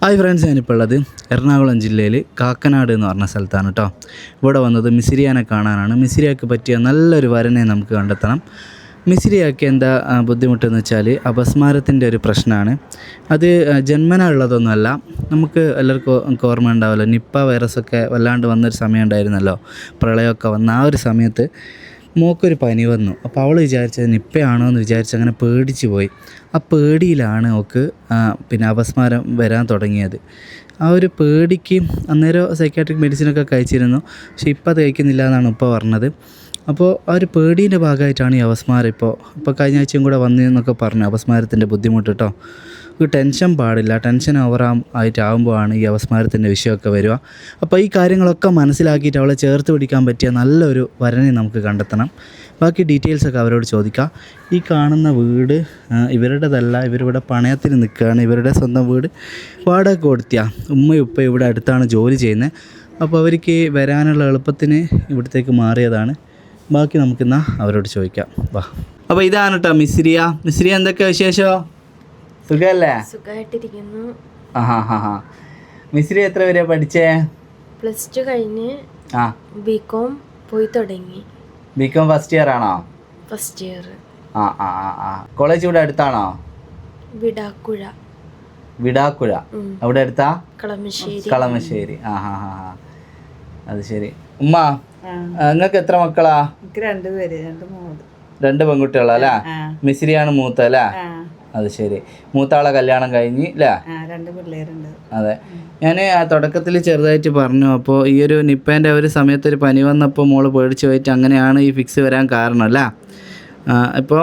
Hi friends, ഞാനിപ്പോൾ ഉള്ളത് എറണാകുളം ജില്ലയിൽ കാക്കനാട് എന്ന് പറഞ്ഞ സ്ഥലത്താണ് കേട്ടോ. ഇവിടെ വന്നത് മിസിരിയാനെ കാണാനാണ്. മിസിരിയാക്ക് പറ്റിയ നല്ലൊരു വരനെ നമുക്ക് കണ്ടെത്തണം. മിസിരിയാക്ക് എന്താ ബുദ്ധിമുട്ടെന്ന് വെച്ചാൽ അപസ്മാരത്തിൻ്റെ ഒരു പ്രശ്നമാണ്. അത് ജന്മനാ ഉള്ളതൊന്നുമല്ല. നമുക്ക് എല്ലാവർക്കും ഓർമ്മ ഉണ്ടാവുമല്ലോ, നിപ്പ വൈറസൊക്കെ വല്ലാണ്ട് വന്നൊരു സമയം ഉണ്ടായിരുന്നല്ലോ, പ്രളയമൊക്കെ വന്ന ആ ഒരു സമയത്ത് മോക്കൊരു പനി വന്നു. അപ്പോൾ അവൾ വിചാരിച്ചത് നിപ്പയാണോ എന്ന് വിചാരിച്ച് അങ്ങനെ പേടിച്ച് പോയി. ആ പേടിയിലാണ് അവൾക്ക് പിന്നെ അപസ്മാരം വരാൻ തുടങ്ങിയത്. ആ ഒരു പേടിക്ക് അന്നേരം സൈക്കാട്രിക് മെഡിസിനൊക്കെ കഴിച്ചിരുന്നു, പക്ഷേ ഇപ്പോൾ അത് കഴിക്കുന്നില്ല എന്നാണ് ഇപ്പോൾ പറഞ്ഞത്. അപ്പോൾ ആ ഒരു പേടീൻ്റെ ഭാഗമായിട്ടാണ് ഈ അപസ്മാരം. ഇപ്പോൾ കഴിഞ്ഞ ആഴ്ചയും കൂടെ വന്നതെന്നൊക്കെ പറഞ്ഞു അപസ്മാരത്തിൻ്റെ ബുദ്ധിമുട്ട് കേട്ടോ. ഒരു ടെൻഷൻ പാടില്ല, ടെൻഷൻ ആയിട്ടാകുമ്പോഴാണ് ഈ അപസ്മാരത്തിൻ്റെ വിഷയമൊക്കെ വരിക. അപ്പോൾ ഈ കാര്യങ്ങളൊക്കെ മനസ്സിലാക്കിയിട്ട് അവളെ ചേർത്ത് പിടിക്കാൻ പറ്റിയ നല്ലൊരു വരനെ നമുക്ക് കണ്ടെത്തണം. ബാക്കി ഡീറ്റെയിൽസൊക്കെ അവരോട് ചോദിക്കാം. ഈ കാണുന്ന വീട് ഇവരുടേതല്ല, ഇവരിവിടെ പണയത്തിന് നിൽക്കുകയാണ്. ഇവരുടെ സ്വന്തം വീട് വാടക കൊടുത്തിയാ. ഉമ്മയും ഉപ്പയും ഇവിടെ അടുത്താണ് ജോലി ചെയ്യുന്നത്. അപ്പോൾ അവർക്ക് വരാനുള്ള എളുപ്പത്തിന് ഇവിടത്തേക്ക് മാറിയതാണ്. ബാക്കി നമുക്കിന്നാ അവരോട് ചോദിക്കാം, വാ. അപ്പോൾ ഇതാണ് കേട്ടോ മിസ്രിയ. മിസ്രിയ, എന്തൊക്കെ വിശേഷമോ? സുഖല്ലേ? സുഖമായിട്ടിരിക്കുന്നു. മിസ്രി എത്ര വരെ പഠിച്ചേ? +2 കഴിഞ്ഞ് ബികോം പോയി തുടങ്ങി. ബികോം ഫസ്റ്റ് ഇയർ ആണോ? First year. കോളേജ് ഇവിടെ അടുത്താണോ? വിടാക്കുഴ അവിടെ അടുത്താ? കളമശ്ശേരി. അത് ശരി. ഉമ്മ, നിങ്ങൾക്ക് എത്ര മക്കളാ? രണ്ട് പെൺകുട്ടികളാ അല്ലേ? മിസ്രിയാണ് മൂത്ത അല്ലേ? അത് ശരി. മൂത്താളെ കല്യാണം കഴിഞ്ഞ് അല്ലേ? 2 പിള്ളേരുണ്ട്. അതെ. ഞാൻ ആ തുടക്കത്തിൽ ചെറുതായിട്ട് പറഞ്ഞു. അപ്പോൾ ഈ ഒരു നിപ്പേൻ്റെ ഒരു സമയത്തൊരു പനി വന്നപ്പോൾ മോള് പേടിച്ച് പോയിട്ട് അങ്ങനെയാണ് ഈ ഫിക്സ് വരാൻ കാരണം അല്ലേ? ഇപ്പോൾ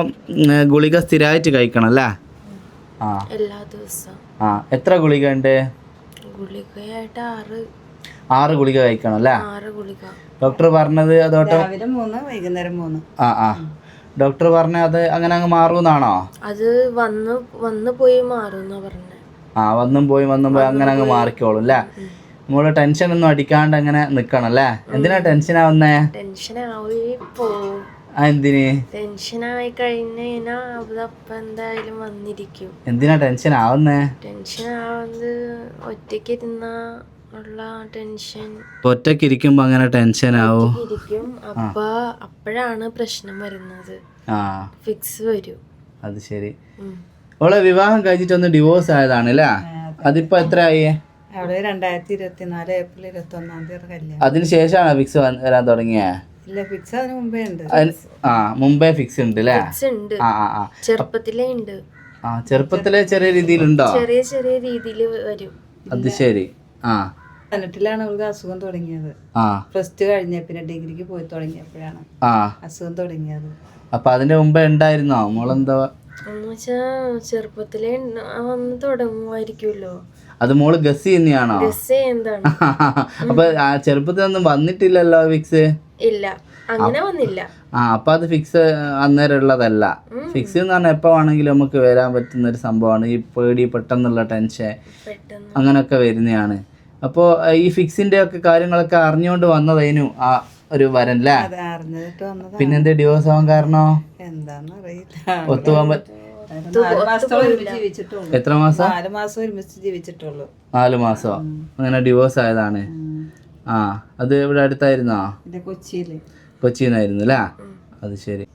ഗുളിക സ്ഥിരമായിട്ട് കഴിക്കണം അല്ലേ? എല്ലാ ദിവസവും. എത്ര ഗുളിക ഉണ്ട്? ഗുളികയായിട്ട് 6 ഗുളിക കഴിക്കണം അല്ലേ? 6 ഗുളിക ഡോക്ടർ പറഞ്ഞത് അതോട്ടോ? രാവിലെ 3, വൈകുന്നേരം 3. ഡോക്ടർ പറഞ്ഞത് അങ്ങനെ അങ്ങ് മാറുമെന്നാണോ? അത് വന്ന് പോയി മാറുമെന്നാ പറഞ്ഞത്. വന്നും പോയി അങ്ങനെ അങ്ങ് മാറിക്കോളും അല്ലേ? നമ്മള് ടെൻഷൻ ഒന്നും അടിക്കാണ്ട് അങ്ങനെ നിക്കണം അല്ലേ? എന്തിനാ ടെൻഷനാവുന്നേ? എന്തിന് ടെൻഷനായി കഴിഞ്ഞാ അതപ്പം എന്തായാലും വന്നിരിക്കും. എന്തിനാ ടെൻഷൻ ആവുന്നേ? ടെൻഷൻ ആവുന്നത് ഒറ്റയ്ക്ക് ഇരുന്നാ ഉള്ള ടെൻഷൻ. ഒറ്റയ്ക്ക് ഇരിക്കുമ്പോ അങ്ങനെ ടെൻഷൻ ആവും. അപ്പോഴാണ് പ്രശ്നം വരുന്നത്. ഫിക്സ് വരും. അത് ശരി. അവളെ വിവാഹം കഴിച്ചിട്ടൊന്ന് ഡിവോഴ്സ് ആയതാണ് അല്ലേ? അതിപ്പോ എത്രയായി? 2024 ഏപ്രിൽ 21 കല്യാണം. അതിനുശേഷമാണ് ഫിക്സ് വരാൻ തുടങ്ങിയ? ഇല്ല, ഫിക്സ് അതിന് മുമ്പേ ഉണ്ട്. മുമ്പേ ഫിക്സ് ഉണ്ട് അല്ലേ? ചെറുപ്പത്തിലേ ഉണ്ട്. ചെറുപ്പത്തിലെ ചെറിയ രീതിയിലുണ്ടോ? ചെറിയ രീതിയിൽ വരും. അത് ശരി. 18 അവൾക്ക് അസുഖം തുടങ്ങിയത്. +2 കഴിഞ്ഞ പിന്നെ ഡിഗ്രിക്ക് പോയി തുടങ്ങിയപ്പോഴാണ് അസുഖം തുടങ്ങിയത്. അപ്പൊ അതിന്റെ മുമ്പേ ഉണ്ടായിരുന്നോ? മോളെന്താ ചെറുപ്പത്തിലേ വന്ന് തുടങ്ങുമായിരിക്കുമല്ലോ. അത് മോള് ഗസ് തന്നെയാണോ? അപ്പൊ ചെറുപ്പത്തിലൊന്നും വന്നിട്ടില്ലല്ലോ ഫിക്സ്? ഇല്ല, അങ്ങനെ വന്നില്ല. അപ്പൊ അത് ഫിക്സ് അന്നേരം ഉള്ളതല്ല. ഫിക്സ് എന്ന് പറഞ്ഞാൽ എപ്പോ വേണമെങ്കിലും നമുക്ക് വരാൻ പറ്റുന്ന ഒരു സംഭവമാണ്. ഈ പേടി, പെട്ടെന്നുള്ള ടെൻഷൻ അങ്ങനെയൊക്കെ വരുന്നതാണ്. അപ്പോൾ ഈ ഫിക്സിന്റെ ഒക്കെ കാര്യങ്ങളൊക്കെ അറിഞ്ഞുകൊണ്ട് വന്നതേനു ആ ഒരു വരൻ അല്ലേ? പിന്നെന്താ ഡിവോഴ്സ് ആവാൻ കാരണോ? ഒത്തുപോകാൻ എത്ര മാസം? 4 മാസം ഒരുമിച്ച് ജീവിച്ചിട്ടുള്ളൂ. 4 മാസം അങ്ങനെ ഡിവോഴ്സ് ആയതാണ്. അത് ഇവിടെ അടുത്തായിരുന്നോ? കൊച്ചിന്നായിരുന്നു അല്ലേ? അത് ശരി.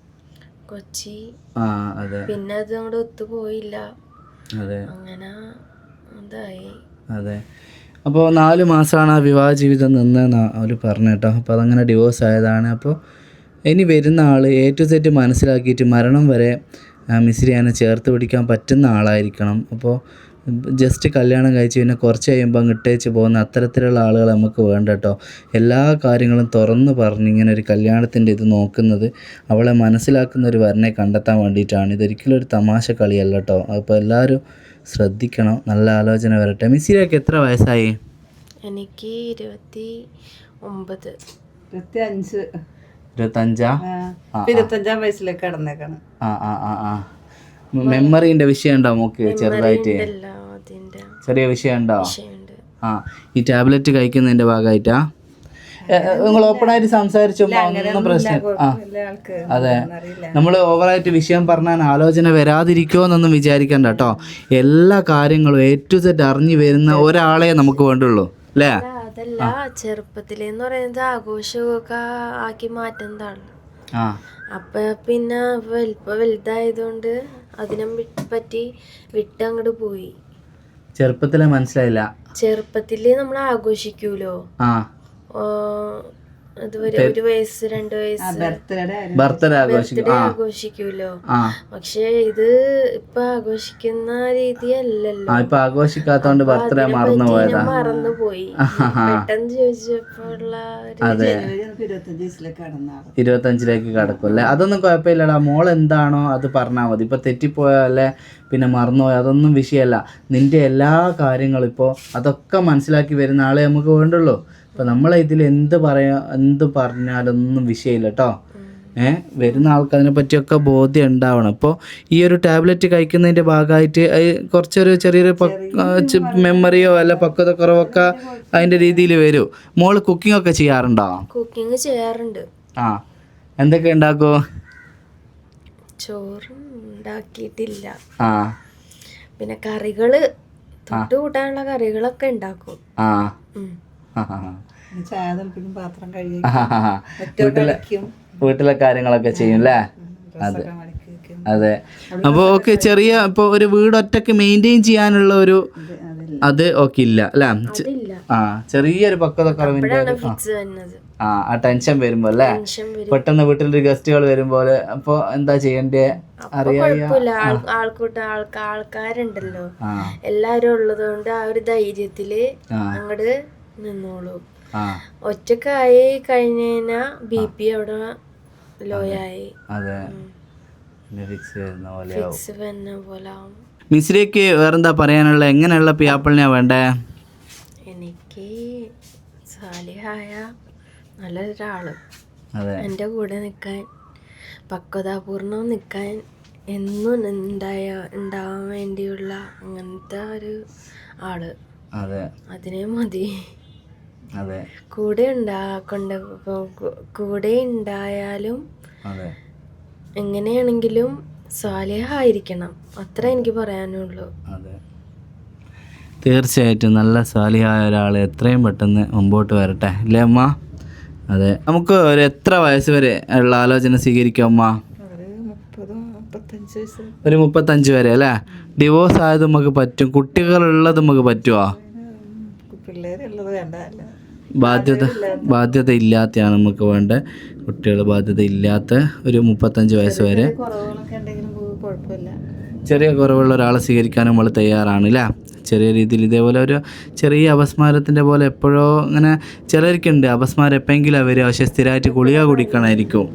കൊച്ചി. അതെ. പിന്നെ അത് അങ്ങോട്ട് ഒത്തുപോയില്ല. അതെ. അങ്ങനെ അതെ. അപ്പോൾ 4 മാസമാണ് ആ വിവാഹ ജീവിതം നിന്നെന്ന് അവർ പറഞ്ഞു കേട്ടോ. അപ്പോൾ അതങ്ങനെ ഡിവോഴ്സ് ആയതാണ്. അപ്പോൾ ഇനി വരുന്ന ആൾ A to Z മനസ്സിലാക്കിയിട്ട് മരണം വരെ മിസ്രിയാനെ ചേർത്ത് പിടിക്കാൻ പറ്റുന്ന ആളായിരിക്കണം. അപ്പോൾ ജസ്റ്റ് കല്യാണം കഴിച്ച് പിന്നെ കുറച്ച് കഴിയുമ്പോൾ അങ്ങ് ഇട്ടേച്ച് പോകുന്ന അത്തരത്തിലുള്ള ആളുകൾ നമുക്ക് വേണ്ട കേട്ടോ. എല്ലാ കാര്യങ്ങളും തുറന്ന് പറഞ്ഞ് ഇങ്ങനെ ഒരു കല്യാണത്തിൻ്റെ ഇത് നോക്കുന്നത് അവളെ മനസ്സിലാക്കുന്ന ഒരു വരനെ കണ്ടെത്താൻ വേണ്ടിയിട്ടാണ്. ഇതൊരിക്കലും ഒരു തമാശ കളിയല്ല കേട്ടോ. അപ്പോൾ എല്ലാവരും ശ്രദ്ധിക്കണം, നല്ല ആലോചന വരട്ടെ. മിസ്രിയൊക്കെ എത്ര വയസ്സായി? എനിക്ക് 29. 25 വയസ്സിലേക്ക് കടന്നേക്കാണ്. മെമ്മറിന്റെ വിഷയം ഉണ്ടോ മോക്ക്? ചെറുതായിട്ട് ചെറിയ വിഷയം ഉണ്ടോ? ഈ ടാബ്ലറ്റ് കഴിക്കുന്നതിന്റെ ഭാഗമായിട്ടാ? നിങ്ങൾ ഓപ്പണായിട്ട് സംസാരിച്ചു ഒന്നും പ്രശ്നം അതെ നമ്മൾ ഓവറായിട്ട് വിഷയം പറഞ്ഞാൽ ആലോചന വരാതിരിക്കുമോ എന്നൊന്നും വിചാരിക്കണ്ട കേട്ടോ. എല്ലാ കാര്യങ്ങളും A to Z അറിഞ്ഞു വരുന്ന ഒരാളെ നമുക്ക് വേണ്ടുള്ളൂ അല്ലേ? അതല്ല, ചെറുപ്പത്തിലെന്ന് പറയുന്നത് ആഘോഷമൊക്കെ ആക്കി മാറ്റുന്നതാണ്. അപ്പൊ പിന്നെ വലുതായതുകൊണ്ട് അതിനെ പറ്റി വിട്ടങ്ങോട്ട് പോയി. ചെറുപ്പത്തിലെ മനസ്സിലായില്ല. ചെറുപ്പത്തില് നമ്മൾ ആഘോഷിക്കൂലോ, അതുവരെ 1 വയസ്സ് 2 വയസ്സ് ബർത്ത്ഡേ ആഘോഷിക്കൂലോ. പക്ഷെ ഇത് ഇപ്പൊ ആഘോഷിക്കുന്ന രീതിയല്ലല്ലോ. ഇപ്പൊ ആഘോഷിക്കാത്തോണ്ട് ബർത്ത്ഡേ മറന്നുപോയതാ. മറന്നുപോയി പെട്ടെന്ന് ചോദിച്ചപ്പോഴുള്ള 25-ലേക്ക് കടക്കും അല്ലേ? അതൊന്നും കുഴപ്പമില്ലടാ. മോൾ എന്താണോ അത് പറഞ്ഞാൽ മതി. ഇപ്പൊ തെറ്റിപ്പോയല്ലേ പിന്നെ മറന്നുപോയി അതൊന്നും വിഷയമല്ല. നിന്റെ എല്ലാ കാര്യങ്ങളും ഇപ്പോൾ അതൊക്കെ മനസ്സിലാക്കി വരുന്ന ആളെ നമുക്ക് വേണ്ടുള്ളൂ. അപ്പോൾ നമ്മളെ ഇതിൽ എന്ത് പറഞ്ഞാലൊന്നും വിഷയമില്ല കേട്ടോ. വരുന്ന ആൾക്ക് അതിനെ പറ്റിയൊക്കെ ബോധ്യം ഉണ്ടാവണം. അപ്പോൾ ഈ ഒരു ടാബ്ലറ്റ് കഴിക്കുന്നതിൻ്റെ ഭാഗമായിട്ട് കുറച്ചൊരു ചെറിയൊരു മെമ്മറിയോ അല്ല പക്വത കുറവൊക്കെ അതിൻ്റെ രീതിയിൽ വരും. മോള് കുക്കിംഗ് ഒക്കെ ചെയ്യാറുണ്ടോ? കുക്കിംഗ് ചെയ്യാറുണ്ട്. എന്തൊക്കെ ഉണ്ടാക്കുമോ? ചോറും ഉണ്ടാക്കിയിട്ടില്ല. പിന്നെ കറികള് തൊട്ട് കൂട്ടാനുള്ള കറികളൊക്കെ ഉണ്ടാക്കും. വീട്ടിലെ കാര്യങ്ങളൊക്കെ ചെയ്യും അല്ലേ? അതെ അതെ. അപ്പോൾ ഓക്കെ, ചെറിയ ഇപ്പോൾ ഒരു വീട് ഒറ്റയ്ക്ക് മെയിൻറ്റെയിൻ ചെയ്യാനുള്ള ഒരു അത് ഓക്കെ ഇല്ല അല്ലേ? ചെറിയൊരു പക്വത കുറവിൻ്റെ ആ ടെൻഷൻ വരുമ്പോ അല്ലേ? പെട്ടെന്ന് വീട്ടിലൊരു ഗസ്റ്റുകൾ വരുമ്പോൾ അപ്പോൾ എന്താ ചെയ്യണ്ടേ ആൾക്കാരുണ്ടല്ലോ എല്ലാരും ഉള്ളത് കൊണ്ട് ആ ഒരു ധൈര്യത്തില് അങ്ങോട്ട് നിന്നോളൂ. ഒറ്റക്കായി കഴിഞ്ഞാ BP അവിടെ ലോ ആയി. ഫിക്സ് വരുന്ന പോലെ ആവും. മിസ്രിക്ക് വേറെന്താ പറയാനുള്ള? എങ്ങനെയുള്ള പിയാപ്പിളിനാ വേണ്ടേ? എനിക്ക് സാലിഹായ നല്ലൊരാള് എൻ്റെ കൂടെ നിൽക്കാൻ, പക്വതാപൂർണ്ണം നിൽക്കാൻ, എന്നും ഉണ്ടാവാൻ വേണ്ടിയുള്ള അങ്ങനത്തെ ഒരു ആള്. അതിനെ മതി. കൂടെ ഉണ്ടായാലും എങ്ങനെയാണെങ്കിലും സാലിഹായിരിക്കണം, അത്ര എനിക്ക് പറയാനുള്ളൂ. തീർച്ചയായിട്ടും നല്ല സാലിഹായ ഒരാൾ എത്രയും പെട്ടെന്ന് മുമ്പോട്ട് വരട്ടെ അല്ലേ അമ്മ? അതെ. നമുക്ക് ഒരു എത്ര വയസ്സ് വരെ ഉള്ള ആലോചന സ്വീകരിക്കാം അമ്മ? ഒരു 35 വരെ അല്ലേ? ഡിവോഴ്സ് ആയത് നമുക്ക് പറ്റും? കുട്ടികളുള്ളത് നമുക്ക് പറ്റുമോ? ബാധ്യത ഇല്ലാത്തതാണ് നമുക്ക് വേണ്ടത്. കുട്ടികൾ ബാധ്യത ഇല്ലാത്ത ഒരു 35 വയസ്സ് വരെ ചെറിയ കുറവുള്ള ഒരാളെ സ്വീകരിക്കാൻ നമ്മൾ തയ്യാറാണ് അല്ലേ? ചെറിയ രീതിയിൽ ഇതേപോലെ ഒരു ചെറിയ അപസ്മാരത്തിൻ്റെ പോലെ എപ്പോഴോ അങ്ങനെ ചിലർക്കുണ്ട് അപസ്മാരം എപ്പോഴെങ്കിലും അവർ, പക്ഷേ സ്ഥിരമായിട്ട് ഗുളിക കുടിക്കണമായിരിക്കും.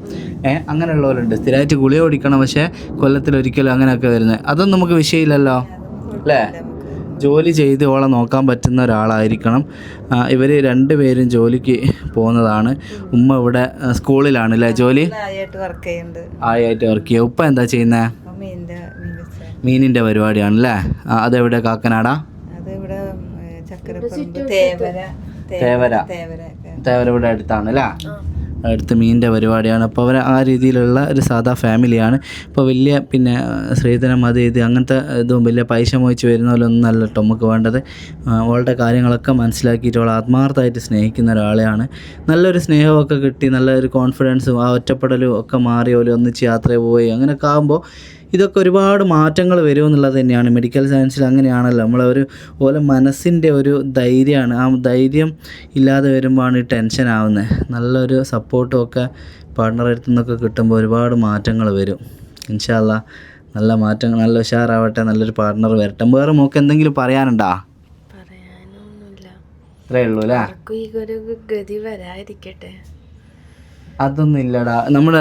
അങ്ങനെയുള്ളവരുണ്ട് സ്ഥിരമായിട്ട് ഗുളിക കുടിക്കണം, പക്ഷേ കൊല്ലത്തിലൊരിക്കലും അങ്ങനെയൊക്കെ വരുന്നത്. അതൊന്നും നമുക്ക് വിഷയമില്ലല്ലോ അല്ലേ? ജോലി ചെയ്ത് ഓളെ നോക്കാൻ പറ്റുന്ന ഒരാളായിരിക്കണം. ഇവർ 2 പേരും ജോലിക്ക് പോകുന്നതാണ്. ഉമ്മ ഇവിടെ സ്കൂളിലാണ് അല്ലേ ജോലി? ആയിട്ട് വർക്ക് ചെയ്യുക. ഉപ്പ എന്താ ചെയ്യുന്നത്? മീനിൻ്റെ പരിപാടിയാണല്ലേ? അതെവിടെ? കാക്കനാടാ? തേവര ഇവിടെ അടുത്താണ് അല്ലേ? അടുത്ത് മീനിൻ്റെ പരിപാടിയാണ്. അപ്പോൾ അവർ ആ രീതിയിലുള്ള ഒരു സാധാ ഫാമിലിയാണ്. ഇപ്പോൾ വലിയ പിന്നെ സ്ത്രീധനം അത് ഇത് അങ്ങനത്തെ ഇതും വലിയ പൈസ മോഹിച്ച് വരുന്ന പോലെ ഒന്നും അല്ല കേട്ടോ നമുക്ക് വേണ്ടത്. അവളുടെ കാര്യങ്ങളൊക്കെ മനസ്സിലാക്കിയിട്ട് അവൾ ആത്മാർത്ഥമായിട്ട് സ്നേഹിക്കുന്ന ഒരാളെയാണ്. നല്ലൊരു സ്നേഹമൊക്കെ കിട്ടി, നല്ലൊരു കോൺഫിഡൻസും ആ ഒറ്റപ്പെടലും ഒക്കെ മാറി ഓല് ഒന്നിച്ച് യാത്ര പോയി അങ്ങനെയൊക്കെ ആകുമ്പോൾ ഇതൊക്കെ ഒരുപാട് മാറ്റങ്ങൾ വരുമെന്നുള്ളത് തന്നെയാണ്. മെഡിക്കൽ സയൻസിൽ അങ്ങനെയാണല്ലോ, നമ്മളൊരു ഓലെ മനസ്സിൻ്റെ ഒരു ധൈര്യമാണ്. ആ ധൈര്യം ഇല്ലാതെ വരുമ്പോഴാണ് ഈ ടെൻഷൻ ആവുന്നത്. നല്ലൊരു സപ്പോർട്ടും ഒക്കെ പാർട്ട്ണറെ അടുത്തു നിന്നൊക്കെ കിട്ടുമ്പോൾ ഒരുപാട് മാറ്റങ്ങൾ വരും. ഇൻഷാ അല്ലാഹ് നല്ല മാറ്റങ്ങൾ, നല്ല ഉഷാറാവട്ടെ, നല്ലൊരു പാർട്ട്ണർ വരട്ടെ. വേറെ മോക്ക് എന്തെങ്കിലും പറയാനുണ്ടോ? പറയാനൊന്നുമില്ല, അത്രേ ഉള്ളൂ അല്ലേ? ഗതി വരാതിരിക്കട്ടെ. അതൊന്നും ഇല്ലടാ. നമ്മുടെ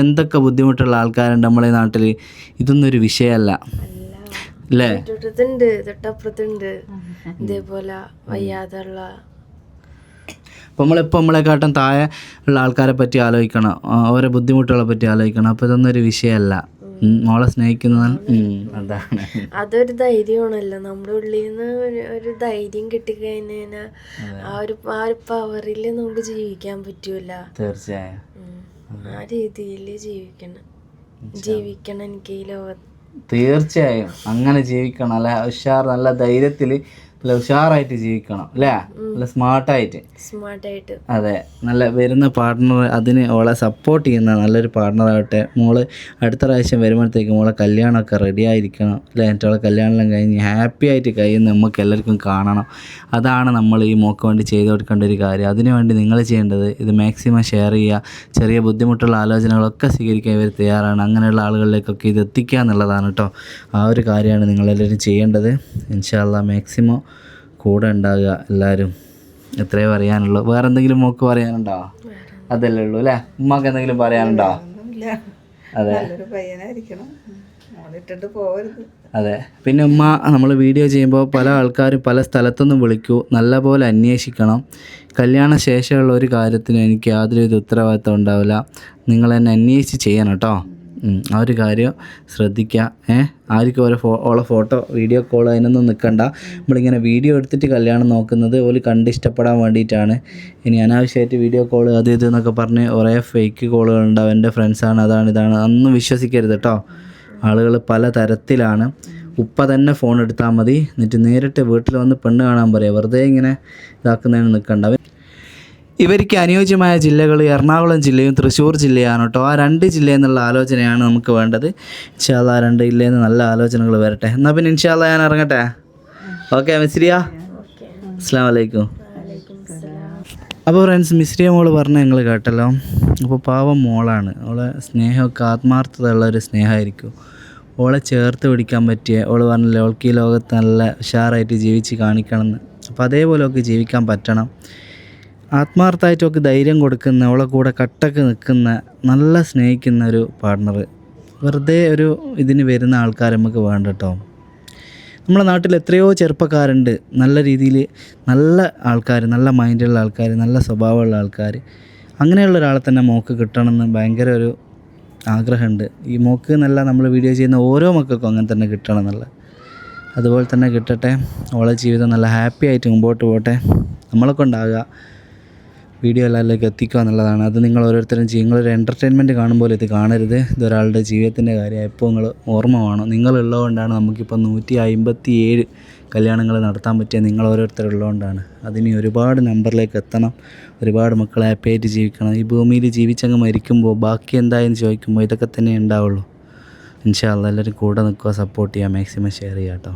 എന്തൊക്കെ ബുദ്ധിമുട്ടുള്ള ആൾക്കാരുണ്ട് നമ്മളെ നാട്ടിൽ, ഇതൊന്നും ഒരു വിഷയമല്ല അല്ലേ? തൊട്ടപ്പുറത്തുണ്ട് ഇതേപോലെ വയ്യാതുള്ള. അപ്പോൾ നമ്മളിപ്പോൾ നമ്മളെക്കാട്ടും താഴെ ഉള്ള ആൾക്കാരെ പറ്റി ആലോചിക്കണം, ഓരോ ബുദ്ധിമുട്ടുകളെ പറ്റി ആലോചിക്കണം. അപ്പോൾ ഇതൊന്നും ഒരു വിഷയമല്ല മോളെ സ്നേഹിക്കുന്ന അതാണ്. അതൊരു ധൈര്യമാണല്ലോ നമ്മുടെ ഉള്ളിൽ നിന്ന് ഒരു ധൈര്യം കിട്ടിക്കഴിഞ്ഞാൽ ആ ഒരു പവറിൽ നമുക്ക് ജീവിക്കാൻ പറ്റൂല. തീർച്ചയായും ആ രീതിയിൽ ജീവിക്കണം എനിക്ക് ഈ ലോകത്ത്. തീർച്ചയായും അങ്ങനെ ജീവിക്കണം. നല്ല ഉഷാർ, നല്ല ധൈര്യത്തിൽ, നല്ല ഉഷാറായിട്ട് ജീവിക്കണം അല്ലേ, നല്ല സ്മാർട്ടായിട്ട്. അതെ, നല്ല വരുന്ന പാർട്ട്ണർ അതിന് ഓളെ സപ്പോർട്ട് ചെയ്യുന്ന നല്ലൊരു പാർട്ട്ണറാകട്ടെ. മോള് അടുത്ത പ്രാവശ്യം വരുമ്പോഴത്തേക്ക് മോളെ കല്യാണമൊക്കെ റെഡി ആയിരിക്കണം അല്ലേ. എന്നിട്ട് അവളെ കല്യാണമെല്ലാം കഴിഞ്ഞ് ഹാപ്പി ആയിട്ട് കഴിയുന്ന നമുക്ക് എല്ലാവർക്കും കാണണം. അതാണ് നമ്മൾ ഈ മോക്ക് വേണ്ടി ചെയ്തു കൊടുക്കേണ്ട ഒരു കാര്യം. അതിനുവേണ്ടി നിങ്ങൾ ചെയ്യേണ്ടത് ഇത് മാക്സിമം ഷെയർ ചെയ്യുക. ചെറിയ ബുദ്ധിമുട്ടുള്ള ആലോചനകളൊക്കെ സ്വീകരിക്കാൻ ഇവർ തയ്യാറാണ്. അങ്ങനെയുള്ള ആളുകളിലേക്കൊക്കെ ഇത് എത്തിക്കുക എന്നുള്ളതാണ് കേട്ടോ. ആ ഒരു കാര്യമാണ് നിങ്ങളെല്ലാവരും ചെയ്യേണ്ടത്. ഇൻഷാ അല്ലാഹ് മാക്സിമം കൂടെ ഉണ്ടാകുക എല്ലാവരും. എത്രയോ പറയാനുള്ളൂ. വേറെ എന്തെങ്കിലും മോക്ക് പറയാനുണ്ടോ? അതല്ലേ ഉള്ളൂ അല്ലേ. ഉമ്മാക്ക് എന്തെങ്കിലും പറയാനുണ്ടോ? അതെ അതെ. പിന്നെ ഉമ്മ നമ്മൾ വീഡിയോ ചെയ്യുമ്പോൾ പല ആൾക്കാരും പല സ്ഥലത്തുനിന്നും വിളിക്കൂ. നല്ലപോലെ അന്വേഷിക്കണം. കല്യാണ ശേഷമുള്ള ഒരു കാര്യത്തിനും എനിക്ക് യാതൊരു ഉത്തരവാദിത്തം ഉണ്ടാവില്ല. നിങ്ങൾ എന്നെ അന്വേഷിച്ച് ചെയ്യണം കേട്ടോ. ആ ഒരു കാര്യം ശ്രദ്ധിക്കുക. ആർക്കും ഓരോ ഫോട്ടോ വീഡിയോ കോൾ അതിനൊന്നും നിൽക്കണ്ട. നമ്മളിങ്ങനെ വീഡിയോ എടുത്തിട്ട് കല്യാണം നോക്കുന്നത് ഓല് കണ്ട് ഇഷ്ടപ്പെടാൻ വേണ്ടിയിട്ടാണ്. ഇനി അനാവശ്യമായിട്ട് വീഡിയോ കോൾ അത് ഇത് എന്നൊക്കെ പറഞ്ഞ് കുറേ ഫേക്ക് കോളുകളുണ്ടാവും. എൻ്റെ ഫ്രണ്ട്സാണ്, അതാണ് ഇതാണ്, അതൊന്നും വിശ്വസിക്കരുത് കേട്ടോ. ആളുകൾ പല തരത്തിലാണ്. ഉപ്പ തന്നെ ഫോൺ എടുത്താൽ മതി, എന്നിട്ട് നേരിട്ട് വീട്ടിൽ വന്ന് പെണ്ണ് കാണാൻ പറയുക. വെറുതെ ഇങ്ങനെ ഇതാക്കുന്നതിന് നിൽക്കണ്ട. ഇവർക്ക് അനുയോജ്യമായ ജില്ലകൾ എറണാകുളം ജില്ലയും തൃശ്ശൂർ ജില്ലയാണ് കേട്ടോ. ആ 2 ജില്ലയിൽ നിന്നുള്ള ആലോചനയാണ് നമുക്ക് വേണ്ടത്. ഇൻഷാ അല്ലാഹ് 2 ജില്ലയിൽ നിന്ന് നല്ല ആലോചനകൾ വരട്ടെ. എന്നാൽ പിന്നെ ഇൻഷാ അല്ലാഹ് ഞാൻ ഇറങ്ങട്ടെ. ഓക്കെ മിസ്രിയ, അസ്സലാമു അലൈക്കും. അപ്പോൾ ഫ്രണ്ട്സ്, മിസ്രിയ മോള് പറഞ്ഞ ഞങ്ങൾ കേട്ടല്ലോ. അപ്പോൾ പാവം മോളാണ്. അവളെ സ്നേഹമൊക്കെ ആത്മാർത്ഥതയുള്ള ഒരു സ്നേഹമായിരിക്കും. ഓളെ ചേർത്ത് പിടിക്കാൻ പറ്റിയ, ഓള് പറഞ്ഞില്ലേ അവൾക്ക് ഈ ലോകത്ത് നല്ല ഉഷാറായിട്ട് ജീവിച്ച് കാണിക്കണമെന്ന്. അപ്പോൾ അതേപോലെ ഒക്കെ ജീവിക്കാൻ പറ്റണം. ആത്മാർത്ഥമായിട്ടൊക്കെ ധൈര്യം കൊടുക്കുന്ന, അവളെ കൂടെ കട്ടക്ക് നിൽക്കുന്ന, നല്ല സ്നേഹിക്കുന്ന ഒരു പാർട്ട്ണർ. വെറുതെ ഒരു ഇതിന് വരുന്ന ആൾക്കാർ നമുക്ക് വേണ്ട കേട്ടോ. നമ്മുടെ നാട്ടിൽ എത്രയോ ചെറുപ്പക്കാരുണ്ട്, നല്ല രീതിയിൽ നല്ല ആൾക്കാർ, നല്ല മൈൻഡുള്ള ആൾക്കാർ, നല്ല സ്വഭാവമുള്ള ആൾക്കാർ. അങ്ങനെയുള്ള ഒരാളെ തന്നെ മോക്ക് കിട്ടണമെന്ന് ഭയങ്കര ഒരു ആഗ്രഹമുണ്ട്. ഈ മോക്ക് എന്നല്ല, നമ്മൾ വീഡിയോ ചെയ്യുന്ന ഓരോ മക്കൾക്കും അങ്ങനെ തന്നെ കിട്ടണം എന്നുള്ള. അതുപോലെ തന്നെ കിട്ടട്ടെ. ഓളെ ജീവിതം നല്ല ഹാപ്പി ആയിട്ട് മുമ്പോട്ട് പോട്ടെ. നമ്മളെ കൊണ്ടാകുക വീഡിയോ എല്ലാവരിലേക്ക് എത്തിക്കുക എന്നുള്ളതാണ്. അത് നിങ്ങൾ ഓരോരുത്തരും ചെയ്യും. നിങ്ങളൊരു എൻ്റർടൈൻമെൻറ്റ് കാണുമ്പോൾ ഇത് കാണരുത്. ഇതൊരാളുടെ ജീവിതത്തിൻ്റെ കാര്യം. എപ്പോൾ നിങ്ങൾ ഓർമ്മ വേണം. നിങ്ങളുള്ളതുകൊണ്ടാണ് നമുക്കിപ്പോൾ 157 കല്യാണങ്ങൾ നടത്താൻ പറ്റിയ നിങ്ങൾ ഓരോരുത്തരുള്ളതുകൊണ്ടാണ്. അതിന് ഒരുപാട് നമ്പറിലേക്ക് എത്തണം. ഒരുപാട് മക്കൾ ഹാപ്പിയായിട്ട് ജീവിക്കണം. ഈ ഭൂമിയിൽ ജീവിച്ചങ്ങ് മരിക്കുമ്പോൾ ബാക്കി എന്തായെന്ന് ചോദിക്കുമ്പോൾ ഇതൊക്കെ തന്നെ ഉണ്ടാവുള്ളൂ. ഇൻഷാ അല്ലാഹ് എല്ലാവരും കൂടെ നിൽക്കുക, സപ്പോർട്ട് ചെയ്യുക, മാക്സിമം ഷെയർ ചെയ്യുക കേട്ടോ.